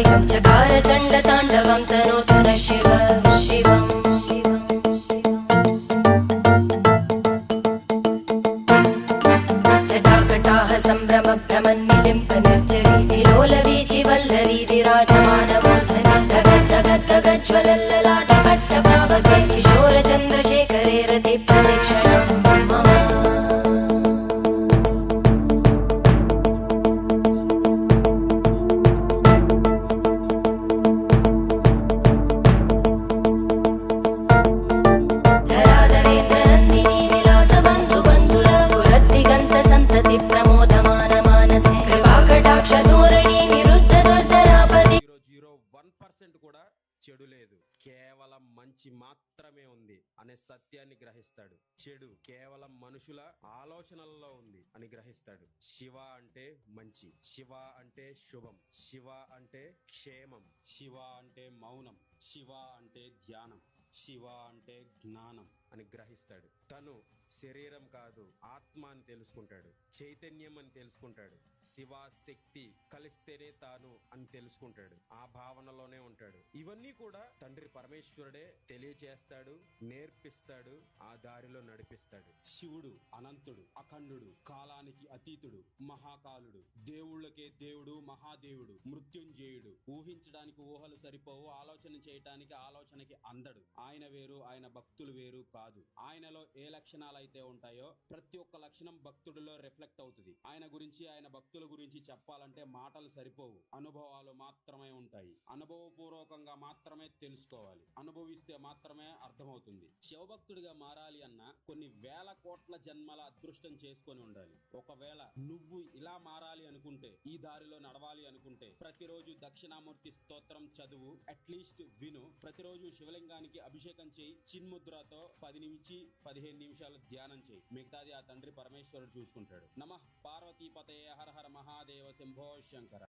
कायं चकार चण्डताण्डवं तनोतु न शिव शिवम् जटाकटाह सम्भ्रम भ्रमन्निलिम्प निर्जरी विलोलवीचि वल्लरी विराजमानमूर्धनि धगज्ज्वलल्ललाटपट्टपावके किशोरचन्द्रशेखरे रति प्रतिक्षणं मम धराधरेन्द्रनन्दिनी विलासबन्धु बन्धुरा स्फुरद्दिगन्त सन्तति प्रमोदमान मानसे कृपाकटाक्ष धोರಣಿ నిరుద్ధ దుర్ధరాపది 0.01% కూడా చెడు లేదు, కేవలం మంచి మాత్రమే ఉంది అనే సత్యాన్ని గ్రహిస్తాడు. చెడు కేవలం మనుషుల ఆలోచనలలో ఉంది అని గ్రహిస్తాడు. శివ అంటే మంచి, శివ అంటే శుభం, శివ అంటే క్షేమం, శివ అంటే మౌనం, శివ అంటే ధ్యానం, శివ అంటే జ్ఞానం అని గ్రహిస్తాడు. తను శరీరం కాదు, ఆత్మ అని తెలుసుకుంటాడు, చైతన్యం అని తెలుసుకుంటాడు, శివ శక్తి కలిస్తేనే తాను అని తెలుసుకుంటాడు. ఆ భావనలోనే ఉంటాడు. ఇవన్నీ కూడా తండ్రి పరమేశ్వరుడే తెలియచేస్తాడు, నేర్పిస్తాడు, ఆ దారిలో నడిపిస్తాడు. శివుడు అనంతుడు, అఖండుడు, కాలానికి అతీతుడు, మహాకాలుడు, దేవుళ్ళకే దేవుడు, మహాదేవుడు, మృత్యుంజయుడు. ఊహించడానికి ఊహలు సరిపోవు, ఆలోచన చేయటానికి ఆలోచనకి అందడు. ఆయన వేరు, ఆయన భక్తులు వేరు కాదు. ఆయనలో ఏ లక్షణాలైతే ఉంటాయో ప్రతి ఒక్క లక్షణం భక్తుడిలో రిఫ్లెక్ట్ అవుతుంది. ఆయన గురించి, ఆయన భక్తుల గురించి చెప్పాలంటే మాటలు సరిపోవు, అనుభవాలు మాత్రమే ఉంటాయి. అనుభవపూర్వకంగా మాత్రమే తెలుసుకోవాలి, అనుభవిస్తే మాత్రమే అర్థమవుతుంది. శివభక్తుడిగా మారాలి అన్న కొన్ని వేల కోట్ల జన్మల అదృష్టం చేసుకొని ఉండాలి. ఒకవేళ నువ్వు ఇలా మారాలి అనుకుంటే, ఈ దారిలో నడవాలి అనుకుంటే, ప్రతిరోజు దక్షిణామూర్తి స్తోత్రం చదువు, అట్లీస్ట్ విను. ప్రతిరోజు శివలింగానికి అభిషేకం చేయి, చిన్ముద్రతో 10-15 నిమిషాలు ధ్యానం చేయి. మిగతాది ఆ తండ్రి పరమేశ్వరుడు చూసుకుంటాడు. నమః పార్వతీపతయే హర హర మహాదేవ శంభో శంకర.